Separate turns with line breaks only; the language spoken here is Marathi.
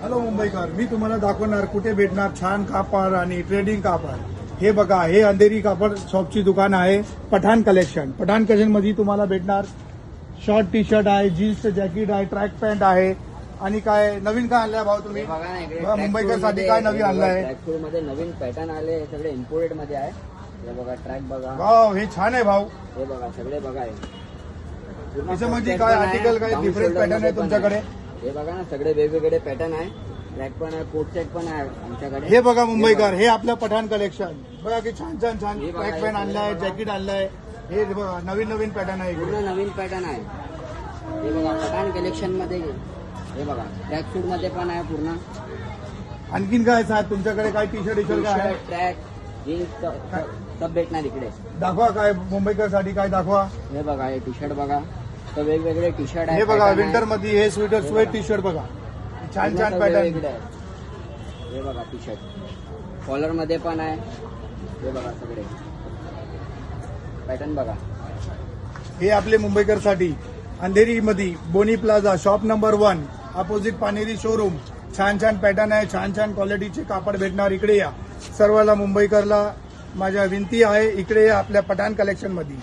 हॅलो मुंबईकर, मी तुम्हाला दाखवणार कुठे भेटणार छान कापड आणि ट्रेडिंग कापड। हे बघा, हे अंधेरी कापड शॉपची दुकान आहे पठाण कलेक्शन। पठाण कलेक्शन मध्ये तुम्हाला भेटणार शॉर्ट टी शर्ट आहे, जीन्सचं जॅकेट आहे, ट्रॅक पॅन्ट आहे आणि काय नवीन काय आणलंय भाऊ तुम्ही?
बघा ना इकडे
मुंबईकर साठी काय नवीन आणलंय?
ट्रॅक मध्ये नवीन पॅटर्न आले, सगळे इम्पोर्टेड मध्ये आहे। हे बघा ट्रॅक बघा,
वाव, हे छान आहे भाऊ।
हे बघा सगळे बघा
याच्यामध्ये काय आर्टिकल, काय डिफरंट पॅटर्न आहे तुमच्याकडे?
हे बघा ना सगळे वेगवेगळे पॅटर्न आहे। ट्रॅक पण आहे, कोट सेट पण आहे आमच्याकडे।
हे बघा मुंबईकर, हे आपलं पठाण कलेक्शन बघा की छान छान छान ट्रॅक पॅन्ट आणलाय, जॅकेट आणलाय। हे बघा नवीन नवीन पॅटर्न आहे इकडे।
पूर्ण नवीन पॅटर्न आहे। हे बघा पठाण कलेक्शन मध्ये, हे बघा ट्रॅक सूट मध्ये पण आहे पूर्ण।
आणखीन काय साहेब तुमच्याकडे? काय टी शर्ट काय आहे?
ट्रॅक जीन्स सब भेटणार इकडे।
दाखवा काय मुंबईकर साठी काय दाखवा।
हे बघा हे टी शर्ट बघा, तर वेगवेगळे टी शर्ट आहे।
हे बघा
pattern आहे।
विंटर मध्ये हे स्वेट टी शर्ट बघा, छान छान
पूर्ण
पॅटर्न।
वेगवेगळे आहे। हे बघा टी शर्ट कॉलर मध्ये पण आहे। हे बघा सगळे पॅटर्न बघा।
हे आपले मुंबईकर साठी अंधेरी मध्ये Boni Plaza shop number 1 opposite Paneri showroom. छान छान पॅटर्न आहे, छान छान क्वालिटीचे कापड भेटणार। इकडे या सर्वाला मुंबईकरला माझ्या विनंती आहे, इकडे या आपल्या पठाण कलेक्शन मध्ये।